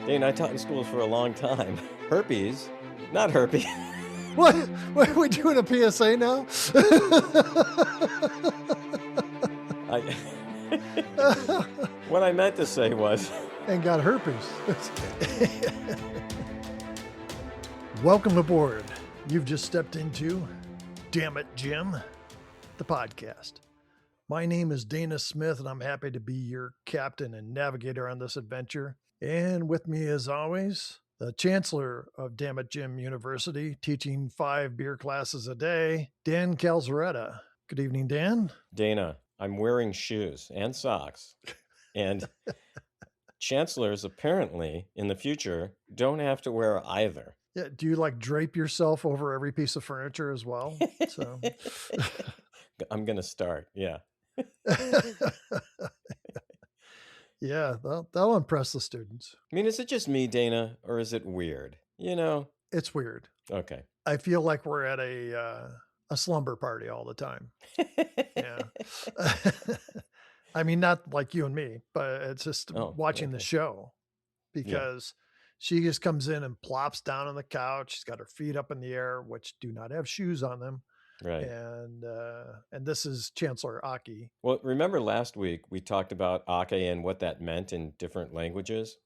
Dane, I taught in schools for a long time. Herpes, not herpes. What? What are we doing a PSA now? What I meant to say was... And got herpes. Welcome aboard. You've just stepped into Damn It, Jim, the podcast. My name is Dana Smith, and I'm happy to be your captain and navigator on this adventure. And with me, as always, the chancellor of Damn It, Jim University, teaching 5 beer classes a day, Dan Calzaretta. Good evening, Dan. Dana, I'm wearing shoes and socks. And chancellors apparently, in the future, don't have to wear either. Yeah, do you like drape yourself over every piece of furniture as well? So I'm going to start, yeah. Yeah, that'll impress the students. I mean, is it just me, Dana, or is it weird? You know? It's weird. Okay. I feel like we're at a slumber party all the time. Yeah. I mean, not like you and me, but it's just watching the show because she just comes in and plops down on the couch. She's got her feet up in the air, which do not have shoes on them. Right. And this is Chancellor Aki. Well, remember last week we talked about Ake and what that meant in different languages?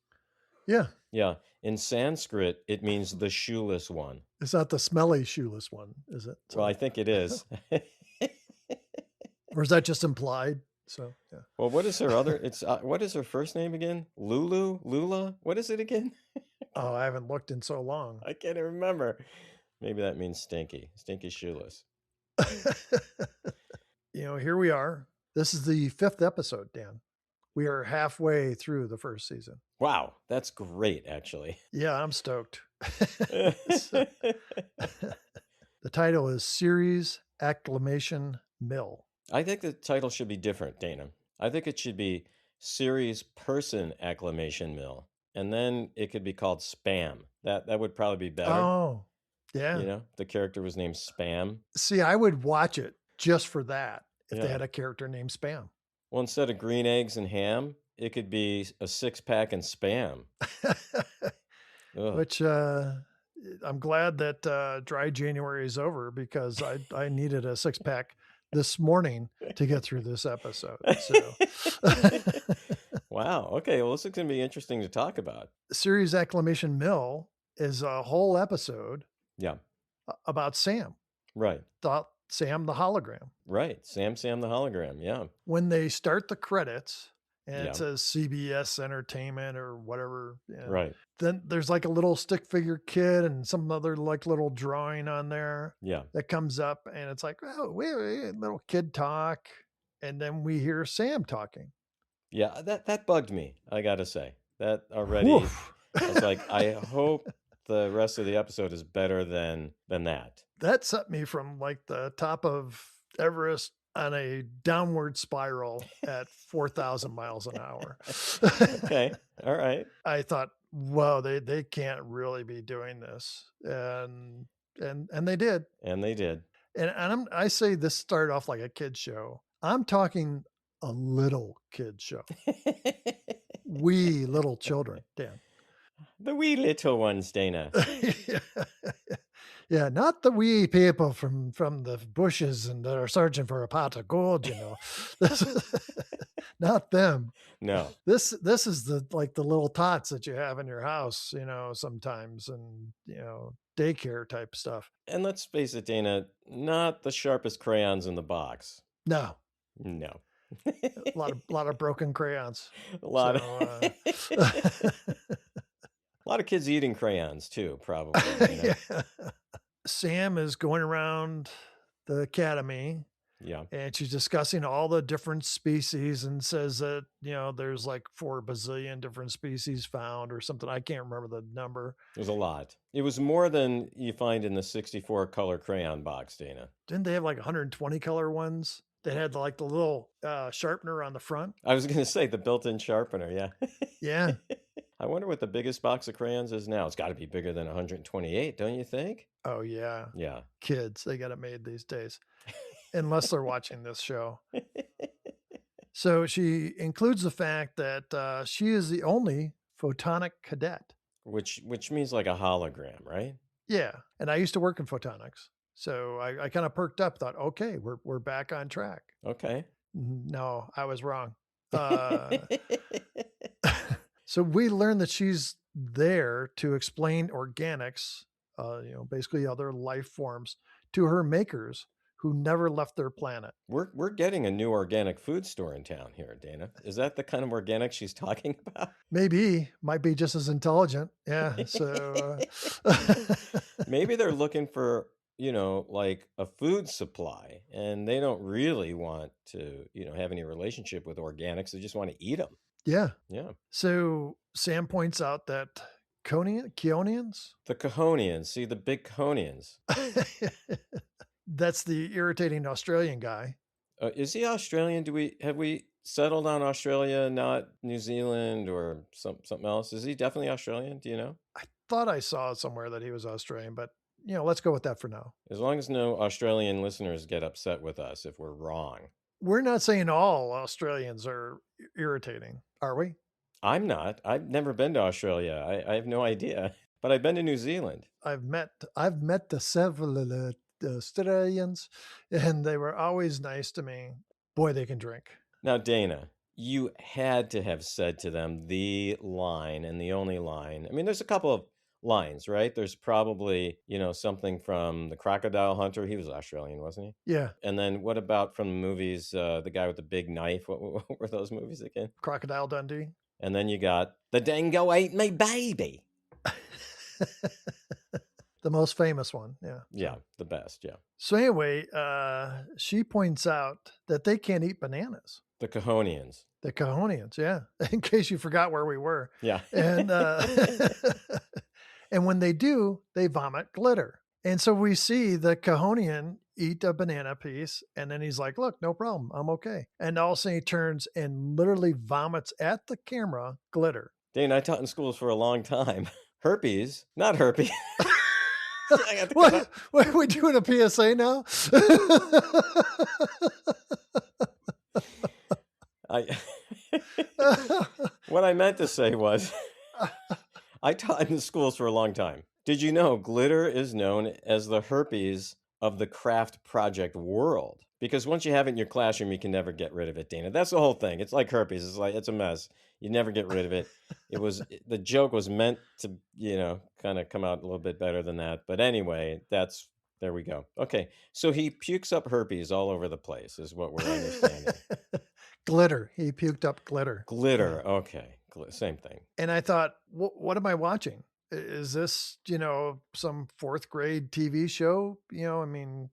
Yeah. Yeah. In Sanskrit, it means the shoeless one. It's not the smelly shoeless one, is it? So, well, I think it is. Or is that just implied? So, yeah. Well, what is her other? It's what is her first name again? Lula? What is it again? Oh, I haven't looked in so long. I can't even remember. Maybe that means stinky shoeless. Here we are. This is the 5th episode, Dan. We are halfway through the first season. Wow, that's great, actually. Yeah, I'm stoked. The title is Series Acclimation Mil. I think the title should be different, Dana. I think it should be Series Person Acclimation Mil. And then it could be called Spam. That would probably be better. Oh, yeah. You know, the character was named Spam. See, I would watch it just for that if they had a character named Spam. Well, instead of green eggs and ham, it could be a 6-pack and Spam. Which I'm glad that dry January is over because I needed a 6-pack this morning to get through this episode. So. Wow. Okay. Well, this is going to be interesting to talk about. Series Acclimation Mil is a whole episode. Yeah. About Sam. Right. Sam the Hologram. Right. Sam the Hologram. Yeah. When they start the credits and it says CBS Entertainment or whatever. Right. Then there's like a little stick figure kid and some other like little drawing on there. Yeah. That comes up and it's like, oh, wait, little kid talk. And then we hear Sam talking. Yeah. That bugged me. I got to say that already. Oof. I was like, I hope the rest of the episode is better than that. That set me from like the top of Everest on a downward spiral at 4,000 miles an hour. Okay. All right. I thought, whoa, they can't really be doing this. And they did. And they did. And I say this started off like a kid's show. I'm talking a little kid's show. Wee little children, Dan. The wee little ones, Dana. Yeah, not the wee people from the bushes and that are searching for a pot of gold, Not them. No. This is the little tots that you have in your house, sometimes, and daycare type stuff. And let's face it, Dana, not the sharpest crayons in the box. No. A lot of broken crayons. A lot of kids eating crayons too, probably. Yeah. Sam is going around the academy. Yeah. And she's discussing all the different species and says that, there's like 4 bazillion different species found or something. I can't remember the number. There's a lot. It was more than you find in the 64 color crayon box, Dana. Didn't they have like 120 color ones that had like the little sharpener on the front? I was going to say the built-in sharpener. Yeah. Yeah. I wonder what the biggest box of crayons is now. It's got to be bigger than 128, don't you think? Oh, yeah. Yeah. Kids, they got it made these days. Unless they're watching this show. So she includes the fact that she is the only photonic cadet. Which means like a hologram, right? Yeah, and I used to work in photonics, so I kind of perked up. Thought, okay, we're back on track. Okay. No, I was wrong. So we learned that she's there to explain organics, basically other life forms, to her makers who never left their planet. We're getting a new organic food store in town here, Dana. Is that the kind of organic she's talking about? Maybe might be just as intelligent. Yeah. So Maybe they're looking for, like a food supply, and they don't really want to, have any relationship with organics. They just want to eat them. yeah. Yeah. So Sam points out that Keonians, The Cahonians. See, the big Cahonians. that's the irritating Australian guy. Is he Australian? Have we settled on Australia, not New Zealand or something else? Is he definitely Australian? Do you know? I thought I saw somewhere that he was Australian, but let's go with that for now. As long as no Australian listeners get upset with us if we're wrong. We're not saying all Australians are irritating, are we? I'm not. I've never been to Australia. I have no idea. But I've been to New Zealand. I've met the several Australians, and they were always nice to me. Boy, they can drink. Now, Dana, you had to have said to them the line and the only line. I mean, there's a couple of lines, right? There's probably, something from The Crocodile Hunter. He was Australian, wasn't he? Yeah. And then what about from the movies, the guy with the big knife? What were those movies again? Crocodile Dundee. And then you got The Dingo Ate Me Baby. The most famous one. Yeah. Yeah, the best. Yeah. So anyway, she points out that they can't eat bananas. The Cahonians. The Cahonians, yeah. In case you forgot where we were. Yeah. And and when they do, they vomit glitter. And so we see the Cahonian eat a banana piece, and then he's like, "Look, no problem, I'm okay." And all of a sudden he turns and literally vomits at the camera glitter. Dane, I taught in schools for a long time. Herpes, not herpes. What are we doing a PSA now? What I meant to say was, I taught in the schools for a long time. Did you know glitter is known as the herpes of the craft project world? Because once you have it in your classroom, you can never get rid of it, Dana. That's the whole thing. It's like herpes. It's a mess. You never get rid of it. The joke was meant to, kind of come out a little bit better than that. But anyway, there we go. Okay. So he pukes up herpes all over the place is what we're understanding. Glitter. He puked up glitter. Glitter. Okay. Same thing. And I thought, what am I watching? Is this, some fourth grade TV show? I mean,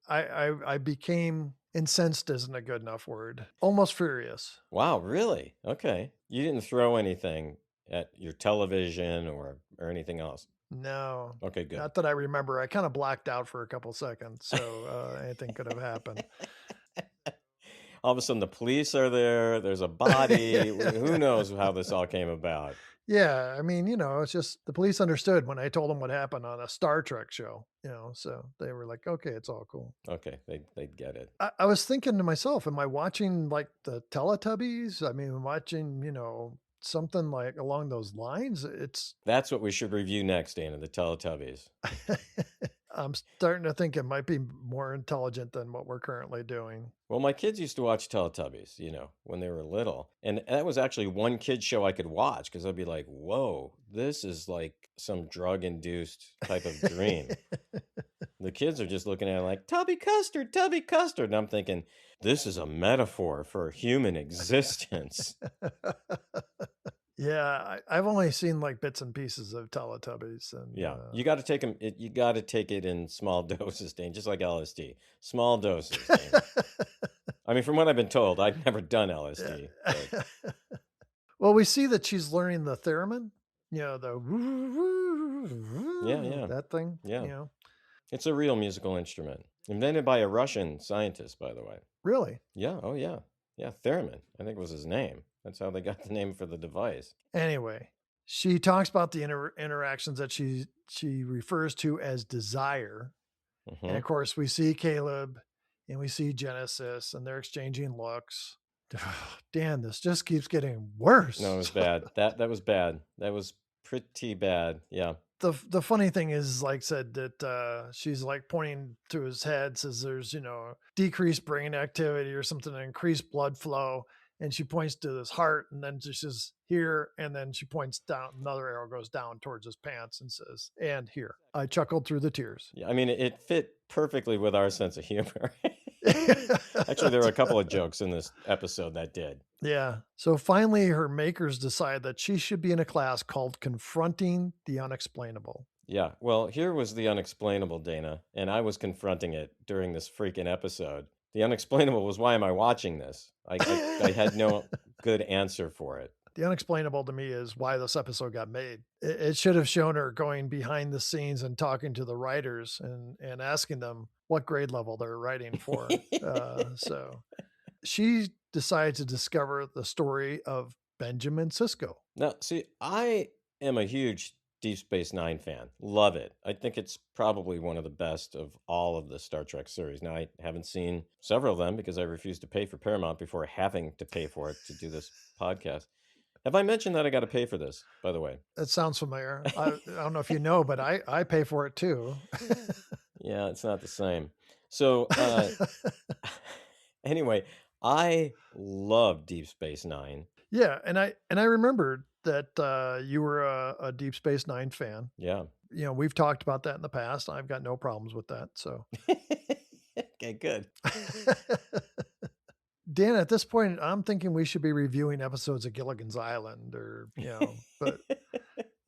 I became incensed isn't a good enough word. Almost furious. Wow, really? Okay. You didn't throw anything at your television or anything else? No. Okay, good. Not that I remember. I kind of blacked out for a couple seconds, so anything could have happened. All of a sudden, the police are there. There's a body. Who knows how this all came about? Yeah, I mean, it's just the police understood when I told them what happened on a Star Trek show, so they were like, okay, it's all cool. Okay, they'd get it. I was thinking to myself, am I watching like the Teletubbies? I mean, watching, something like along those lines. That's what we should review next, Dana, the Teletubbies. I'm starting to think it might be more intelligent than what we're currently doing. Well, my kids used to watch Teletubbies, when they were little. And that was actually one kid show I could watch because I'd be like, whoa, this is like some drug-induced type of dream. The kids are just looking at it like, Tubby Custard, Tubby Custard. And I'm thinking, this is a metaphor for human existence. Yeah, I've only seen like bits and pieces of Teletubbies, and yeah, you got to take them. You got to take it in small doses, Dane, just like LSD. Small doses. Dane. I mean, from what I've been told, I've never done LSD. But... Well, we see that she's learning the theremin. The that thing. Yeah, it's a real musical instrument invented by a Russian scientist, by the way. Really? Yeah. Oh, yeah. Yeah, theremin. I think was his name. That's how they got the name for the device. Anyway, she talks about the interactions that she refers to as desire. Mm-hmm. And of course, we see Caleb and we see Genesis and they're exchanging looks. Dan, this just keeps getting worse. No, it was bad. That was bad. That was pretty bad. Yeah. The funny thing is, like said, that she's like pointing to his head, says there's decreased brain activity or something, increased blood flow, and she points to his heart, and then she says here, and then she points down. Another arrow goes down towards his pants and says, "And here." I chuckled through the tears. Yeah, I mean, it fit perfectly with our sense of humor. Actually, there were a couple of jokes in this episode that did. Yeah. So finally, her makers decide that she should be in a class called Confronting the Unexplainable. Yeah. Well, here was the unexplainable, Dana, and I was confronting it during this freaking episode. The unexplainable was, why am I watching this? I had no good answer for it. The unexplainable to me is why this episode got made. It should have shown her going behind the scenes and talking to the writers and asking them what grade level they're writing for. So she decides to discover the story of Benjamin Sisko. Now, see, I am a huge Deep Space Nine fan. Love it. I think it's probably one of the best of all of the Star Trek series. Now, I haven't seen several of them because I refused to pay for Paramount before having to pay for it to do this podcast. Have I mentioned that I got to pay for this, by the way? That sounds familiar. I don't know if you know, but I pay for it too. Yeah, it's not the same. So anyway, I love Deep Space Nine. Yeah, and I remembered that you were a Deep Space Nine fan. Yeah. We've talked about that in the past. I've got no problems with that. So Okay, good. Dan, at this point, I'm thinking we should be reviewing episodes of Gilligan's Island, or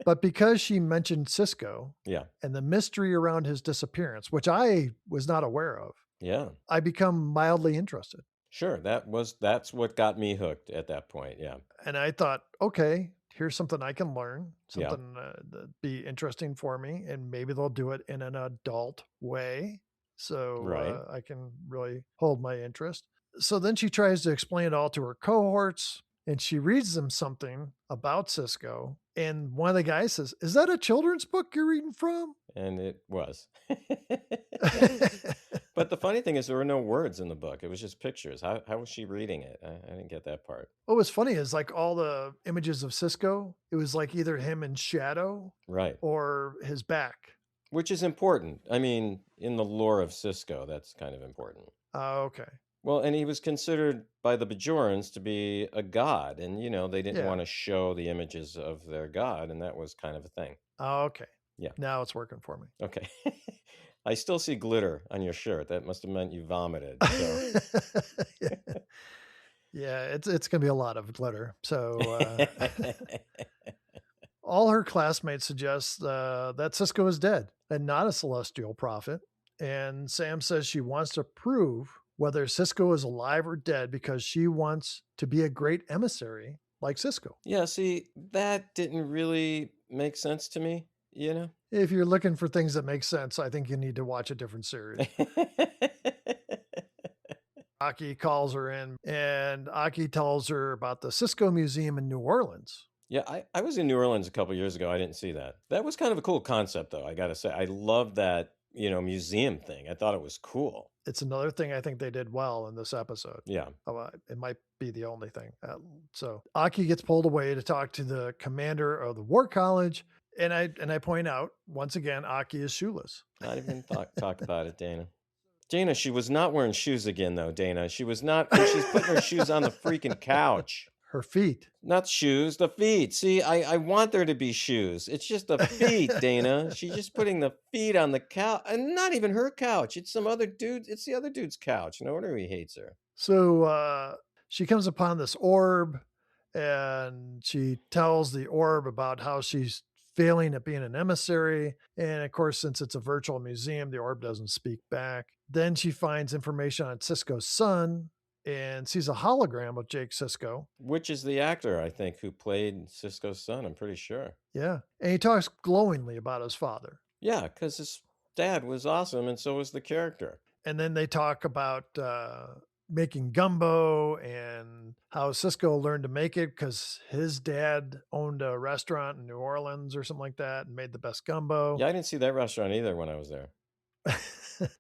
but because she mentioned Sisko, Yeah. and the mystery around his disappearance, which I was not aware of, Yeah. I become mildly interested. Sure, that's what got me hooked at that point. Yeah. And I thought, okay, here's something I can learn, Yeah. something that'd be interesting for me, and maybe they'll do it in an adult way, so Right. I can really hold my interest. So then she tries to explain it all to her cohorts, and she reads them something about Sisko, and one of the guys says, "Is that a children's book you're reading from?" And it was. But the funny thing is, there were no words in the book. It was just pictures. How was she reading it? I didn't get that part. What was funny is like all the images of Sisko, it was like either him in shadow Right. or his back. Which is important. I mean, in the lore of Cisco, that's kind of important. Okay. Well, and he was considered by the Bajorans to be a god, and they didn't Yeah. want to show the images of their god, and that was kind of a thing. Okay. Yeah. Now it's working for me. Okay. I still see glitter on your shirt. That must have meant you vomited. So. Yeah, it's gonna be a lot of glitter. So all her classmates suggest that Sisko is dead and not a celestial prophet. And Sam says she wants to prove whether Sisko is alive or dead because she wants to be a great emissary like Sisko. Yeah, see, that didn't really make sense to me, If you're looking for things that make sense, I think you need to watch a different series. Aki calls her in, and Aki tells her about the Sisko Museum in New Orleans. Yeah, I was in New Orleans a couple years ago. I didn't see that. That was kind of a cool concept, though, I got to say. I love that, museum thing. I thought it was cool. It's another thing I think they did well in this episode. Yeah. It might be the only thing. So Aki gets pulled away to talk to the commander of the War College. And I point out, once again, Aki is shoeless. Not even talk about it, Dana. Dana, she was not wearing shoes again, though, Dana. She's putting her shoes on the freaking couch. Her feet. Not shoes, the feet. See, I want there to be shoes. It's just the feet, Dana. She's just putting the feet on the couch. And not even her couch. It's some other dude. It's the other dude's couch. No wonder he hates her. So she comes upon this orb, and she tells the orb about how she's failing at being an emissary. And of course, since it's a virtual museum, the orb doesn't speak back. Then she finds information on Sisko's son and sees a hologram of Jake Sisko. Which is the actor, I think, who played Sisko's son, I'm pretty sure. Yeah. And he talks glowingly about his father. Yeah, because his dad was awesome, and so was the character. And then they talk about making gumbo and how Sisko learned to make it because his dad owned a restaurant in New Orleans or something like that and made the best gumbo. Yeah, I didn't see that restaurant either when I was there.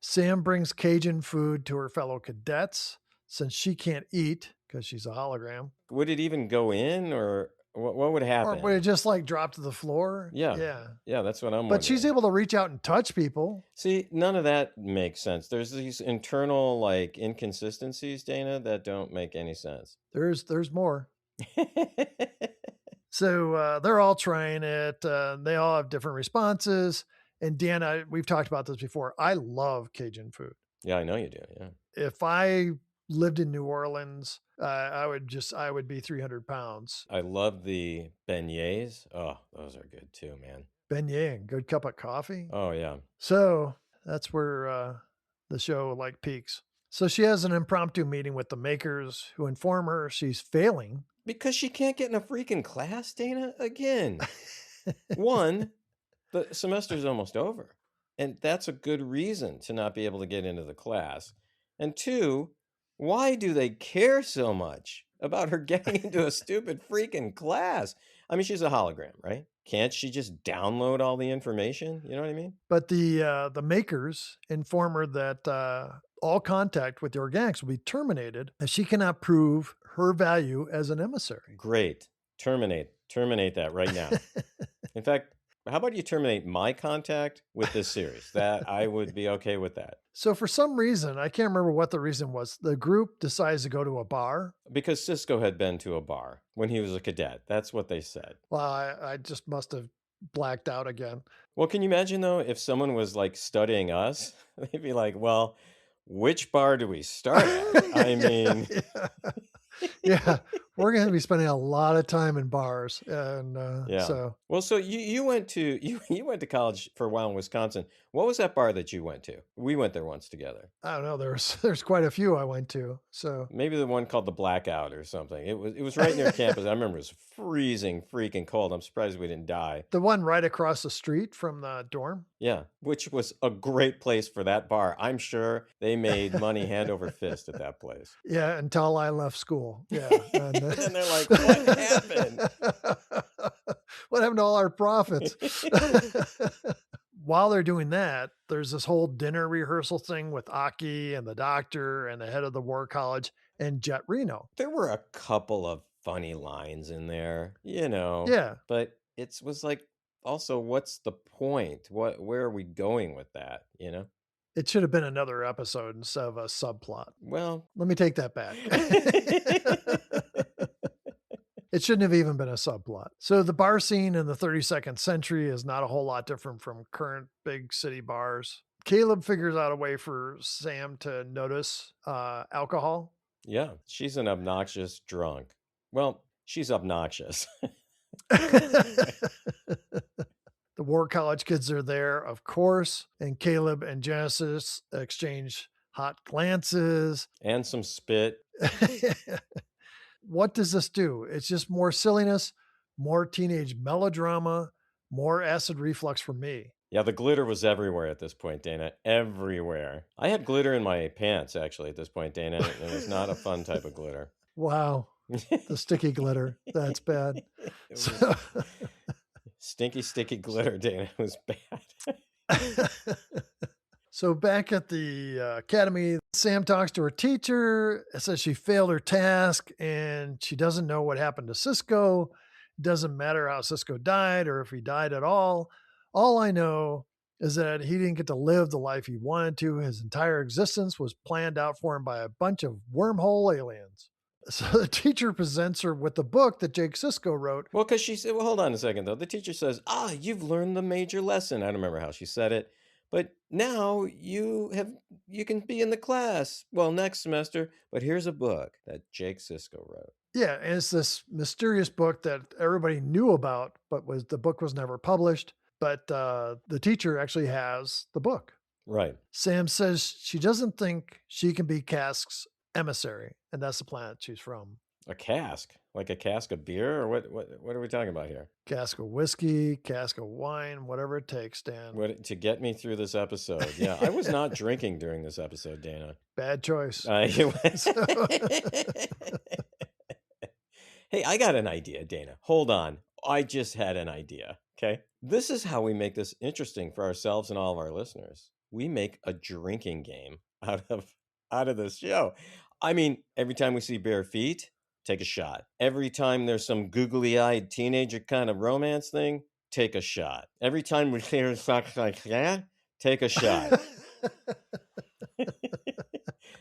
Sam brings Cajun food to her fellow cadets since she can't eat because she's a hologram. Would it even go in, or what would happen? Or would it just like drop to the floor? Yeah. Yeah. Yeah, that's what I'm But she's wondering. able to reach out and touch people. See, none of that makes sense. There's these internal like inconsistencies, Dana, that don't make any sense. There's more. So they're all trying it. They all have different responses. And Dan, we've talked about this before. I love Cajun food. Yeah, I know you do. Yeah. If I lived in New Orleans, I would be 300 pounds. I love the beignets. Oh, those are good too, man. Beignet and good cup of coffee. Oh, yeah. So that's where the show like peaks. So she has an impromptu meeting with the makers who inform her she's failing. Because she can't get in a freaking class, Dana, again. One, the semester's almost over. And that's a good reason to not be able to get into the class. And two, why do they care so much about her getting into a stupid freaking class? I mean, she's a hologram, right? Can't she just download all the information? You know what I mean? But the makers inform her that all contact with the organics will be terminated as she cannot prove her value as an emissary. Great. Terminate that right now. In fact, how about you terminate my contact with this series? That I would be okay with that. So for some reason, I can't remember what the reason was, the group decides to go to a bar. Because Sisko had been to a bar when he was a cadet. That's what they said. Well, I just must have blacked out again. Well, can you imagine, though, if someone was like studying us? They'd be like, well, which bar do we start at? I mean, yeah, we're going to be spending a lot of time in bars. And yeah. so, well, so you went to you went to college for a while in Wisconsin. What was that bar that you went to? We went there once together. I don't know. There's quite a few I went to. So maybe the one called the Blackout or something. It was right near campus. I remember it was freezing, freaking cold. I'm surprised we didn't die. The one right across the street from the dorm. Yeah, which was a great place for that bar. I'm sure they made money hand over fist at that place. Yeah, until I left school. Yeah. And they're like, what happened? What happened to all our profits? While they're doing that, there's this whole dinner rehearsal thing with Aki and the doctor and the head of the war college and Jet Reno. There were a couple of funny lines in there, you know. Yeah. But it was like, also, what's the point? Where are we going with that, you know? It should have been another episode instead of a subplot. Well, let me take that back. It shouldn't have even been a subplot. So the bar scene in the 32nd century is not a whole lot different from current big city bars. Caleb figures out a way for Sam to notice alcohol. Yeah, she's an obnoxious drunk. Well, she's obnoxious. The war college kids are there, of course, and Caleb and Genesis exchange hot glances. And some spit. What does this do? It's just more silliness, more teenage melodrama, more acid reflux for me. Yeah, the glitter was everywhere at this point, Dana. Everywhere. I had glitter in my pants, actually, at this point, Dana. It was not a fun type of glitter. Wow. The sticky glitter. That's bad. Stinky, sticky glitter, Dana. It was bad. So back at the academy, Sam talks to her teacher, says she failed her task and she doesn't know what happened to Sisko. It doesn't matter how Sisko died or if he died at all. All I know is that he didn't get to live the life he wanted to. His entire existence was planned out for him by a bunch of wormhole aliens. So the teacher presents her with the book that Jake Sisko wrote. Well, because she said, well, hold on a second, though. The teacher says, you've learned the major lesson. I don't remember how she said it. But now you can be in the class. Well, next semester. But here's a book that Jake Sisko wrote. Yeah, and it's this mysterious book that everybody knew about, but the book was never published. But the teacher actually has the book. Right. Sam says she doesn't think she can be Cask's emissary, and that's the planet she's from. A cask? Like a cask of beer? Or what are we talking about here? Cask of whiskey, cask of wine, whatever it takes, Dan. To get me through this episode. Yeah, I was not drinking during this episode, Dana. Bad choice. Hey, I got an idea, Dana. Hold on. I just had an idea, okay? This is how we make this interesting for ourselves and all of our listeners. We make a drinking game out of this show. I mean, every time we see bare feet, take a shot. Every time there's some googly-eyed teenager kind of romance thing, take a shot. Every time we hear something like that, take a shot.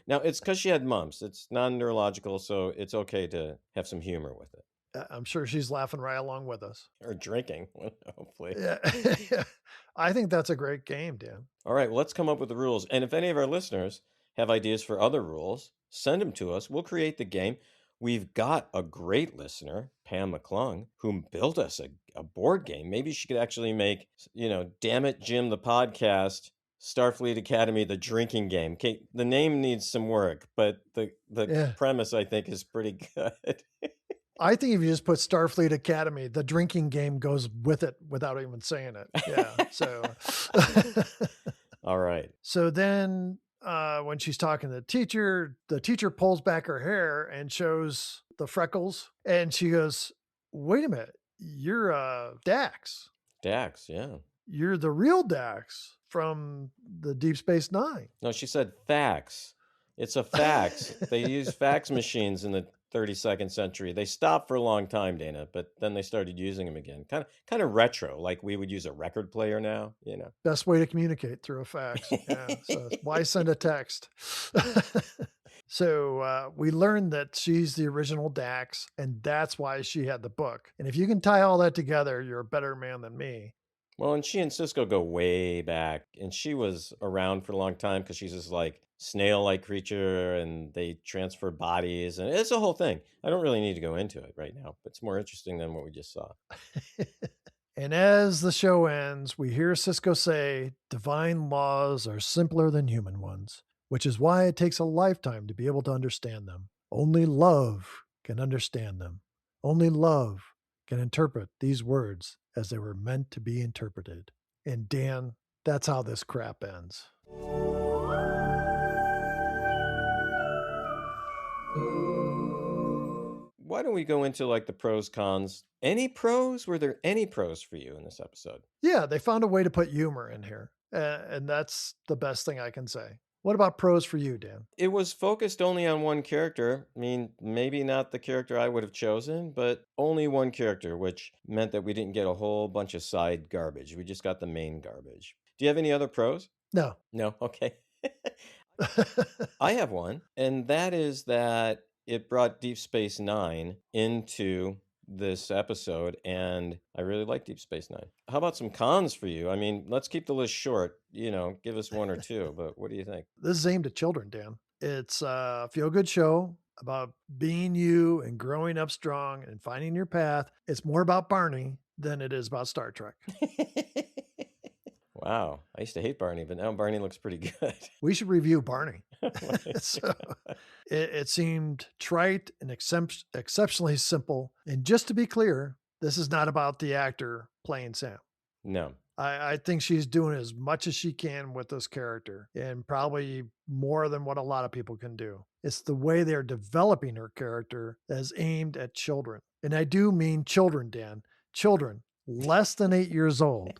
Now, it's because she had mumps. It's non-neurological, so it's okay to have some humor with it. I'm sure she's laughing right along with us. Or drinking, hopefully. Yeah. I think that's a great game, Dan. All right, well, let's come up with the rules. And if any of our listeners have ideas for other rules, send them to us. We'll create the game. We've got a great listener, Pam McClung, who built us a board game. Maybe she could actually make, Damn It, Jim, the podcast, Starfleet Academy, the drinking game. Okay, the name needs some work, but the premise, I think, is pretty good. I think if you just put Starfleet Academy, the drinking game goes with it without even saying it. Yeah. So, all right. So then when she's talking to the teacher pulls back her hair and shows the freckles. And she goes, wait a minute, you're Dax. Dax, yeah. You're the real Dax from the Deep Space Nine. No, she said fax. It's a fax. They used fax machines in the 32nd century. They stopped for a long time, Dana, but then they started using them again. Kind of retro, like we would use a record player now, Best way to communicate, through a fax. Yeah. So why send a text? So we learned that she's the original Dax, and that's why she had the book. And if you can tie all that together, you're a better man than me. Well, and she and Sisko go way back, and she was around for a long time because she's this like snail-like creature, and they transfer bodies, and it's a whole thing. I don't really need to go into it right now, but it's more interesting than what we just saw. And as the show ends, we hear Sisko say, divine laws are simpler than human ones, which is why it takes a lifetime to be able to understand them. Only love can understand them. Only love can interpret these words as they were meant to be interpreted. And Dan, that's how this crap ends. Why don't we go into like the pros, cons? Any pros? Were there any pros for you in this episode? Yeah, they found a way to put humor in here. And that's the best thing I can say. What about pros for you, Dan? It was focused only on one character. I mean, maybe not the character I would have chosen, but only one character, which meant that we didn't get a whole bunch of side garbage. We just got the main garbage. Do you have any other pros? No. No? Okay. I have one, and that is that it brought Deep Space Nine into this episode, and I really like Deep Space Nine. How about some cons for you? I mean, let's keep the list short, give us one or two, but what do you think? This is aimed at children, Dan. It's a feel-good show about being you and growing up strong and finding your path. It's more about Barney than it is about Star Trek. Wow. I used to hate Barney, but now Barney looks pretty good. We should review Barney. So it seemed trite and exceptionally simple. And just to be clear, this is not about the actor playing Sam. No. I think she's doing as much as she can with this character, and probably more than what a lot of people can do. It's the way they're developing her character that is aimed at children. And I do mean children, Dan. Children less than 8 years old,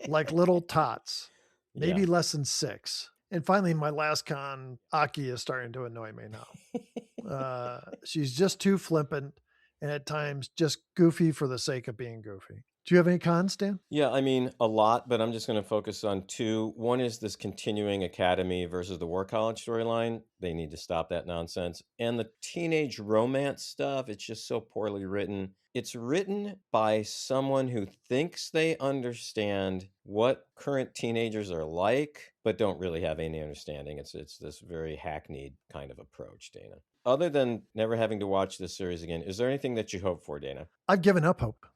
like little tots, maybe less than 6. And finally, my last con, Aki is starting to annoy me now. She's just too flippant and at times just goofy for the sake of being goofy. Do you have any cons, Dan? Yeah, I mean, a lot, but I'm just going to focus on two. One is this continuing academy versus the war college storyline. They need to stop that nonsense. And the teenage romance stuff, it's just so poorly written. It's written by someone who thinks they understand what current teenagers are like, but don't really have any understanding. It's this very hackneyed kind of approach, Dana. Other than never having to watch this series again, is there anything that you hope for, Dana? I've given up hope.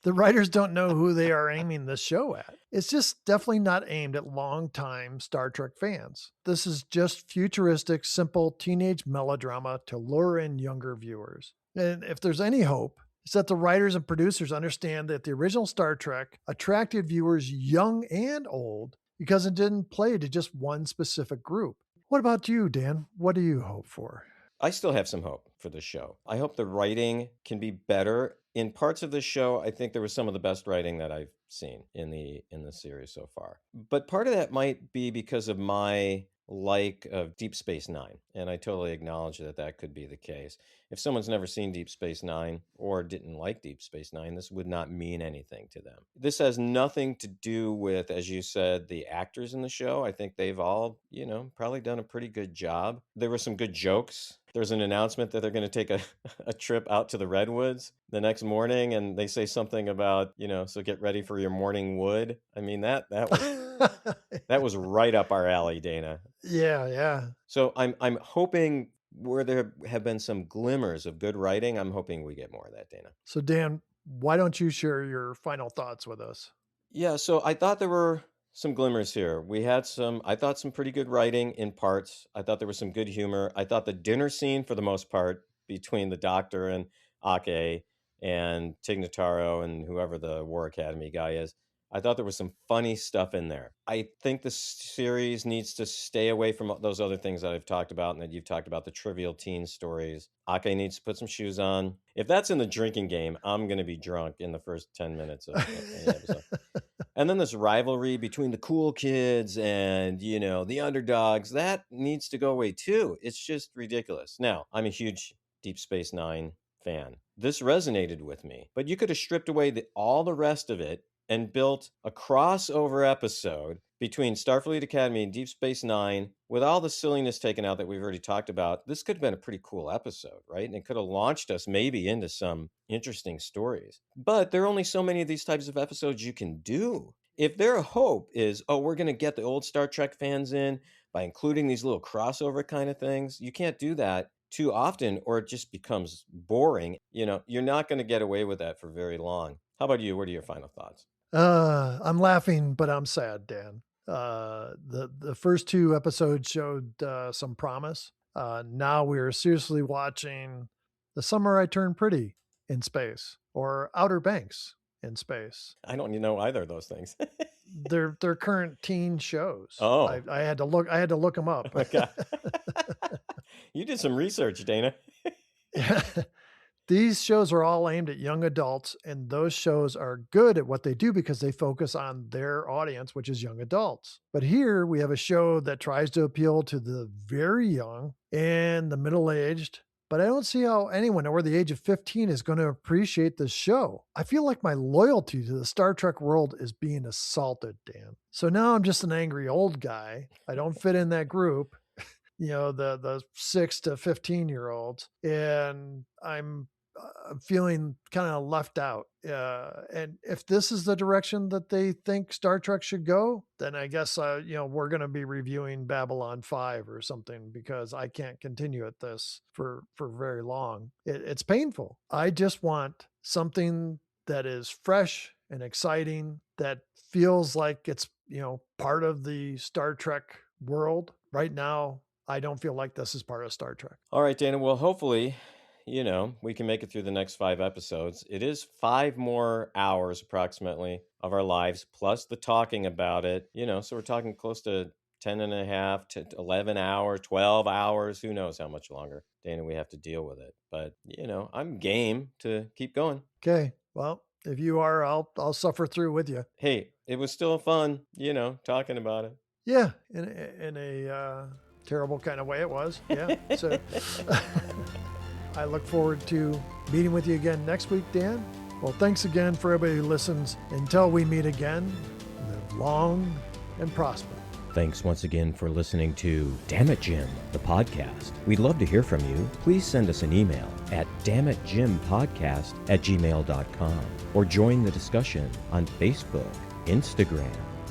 The writers don't know who they are aiming this show at. It's just definitely not aimed at longtime Star Trek fans. This is just futuristic, simple teenage melodrama to lure in younger viewers. And if there's any hope, it's that the writers and producers understand that the original Star Trek attracted viewers young and old because it didn't play to just one specific group. What about you, Dan? What do you hope for? I still have some hope for the show. I hope the writing can be better. In parts of the show, I think there was some of the best writing that I've seen in the series so far. But part of that might be because of my like Deep Space Nine. And I totally acknowledge that that could be the case. If someone's never seen Deep Space Nine or didn't like Deep Space Nine, this would not mean anything to them. This has nothing to do with, as you said, the actors in the show. I think they've all, probably done a pretty good job. There were some good jokes. There's an announcement that they're going to take a trip out to the Redwoods the next morning, and they say something about, so get ready for your morning wood. I mean, that was right up our alley, Dana. Yeah. So I'm hoping where there have been some glimmers of good writing, I'm hoping we get more of that, Dana. So Dan, why don't you share your final thoughts with us? Yeah, so I thought there were some glimmers here. I thought some pretty good writing in parts. I thought there was some good humor. I thought the dinner scene, for the most part, between the doctor and Ake and Tig Notaro and whoever the War Academy guy is, I thought there was some funny stuff in there. I think the series needs to stay away from those other things that I've talked about and that you've talked about, the trivial teen stories. Ake needs to put some shoes on. If that's in the drinking game, I'm going to be drunk in the first 10 minutes of any episode. And then this rivalry between the cool kids and, the underdogs, that needs to go away too. It's just ridiculous. Now, I'm a huge Deep Space Nine fan. This resonated with me, but you could have stripped away all the rest of it and built a crossover episode between Starfleet Academy and Deep Space Nine with all the silliness taken out that we've already talked about. This could have been a pretty cool episode, right? And it could have launched us maybe into some interesting stories. But there are only so many of these types of episodes you can do. If their hope is, we're going to get the old Star Trek fans in by including these little crossover kind of things, you can't do that too often or it just becomes boring. You're not going to get away with that for very long. How about you? What are your final thoughts? I'm laughing, but I'm sad, Dan. The first two episodes showed some promise. Now we're seriously watching The Summer I Turned Pretty in space or Outer Banks in space. I don't know either of those things. They're current teen shows. Oh, I had to look them up. Okay. You did some research, Dana. These shows are all aimed at young adults, and those shows are good at what they do because they focus on their audience, which is young adults. But here we have a show that tries to appeal to the very young and the middle-aged, but I don't see how anyone over the age of 15 is going to appreciate this show. I feel like my loyalty to the Star Trek world is being assaulted, Dan. So now I'm just an angry old guy. I don't fit in that group. The 6 to 15-year-olds, and I'm feeling kind of left out. And if this is the direction that they think Star Trek should go, then I guess, we're going to be reviewing Babylon 5 or something because I can't continue at this for very long. It's painful. I just want something that is fresh and exciting, that feels like it's, part of the Star Trek world. Right now, I don't feel like this is part of Star Trek. All right, Dana. Well, hopefully, we can make it through the next 5 episodes. It is 5 more hours approximately of our lives, plus the talking about it, so we're talking close to 10 and a half to 11 hours, 12 hours, who knows how much longer, Dana, we have to deal with it. But, I'm game to keep going. Okay. Well, if you are, I'll suffer through with you. Hey, it was still fun, talking about it. Yeah. In a terrible kind of way it was. Yeah. So I look forward to meeting with you again next week, Dan. Well, thanks again for everybody who listens. Until we meet again, live long and prosper. Thanks once again for listening to Damn It Jim, the podcast. We'd love to hear from you. Please send us an email at dammitjimpodcast@gmail.com or join the discussion on Facebook, Instagram,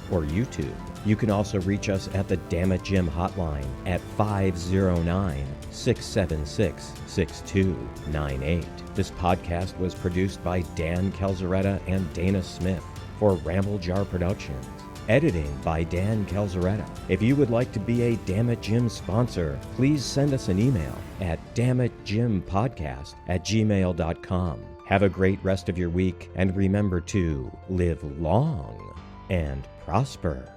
or YouTube. You can also reach us at the Damn It Jim hotline at 509-676-6298. This podcast was produced by Dan Calzaretta and Dana Smith for Ramble Jar Productions. Editing by Dan Calzaretta. If you would like to be a Damn It Jim sponsor, please send us an email at dammitjimpodcast@gmail.com. Have a great rest of your week, and remember to live long and prosper.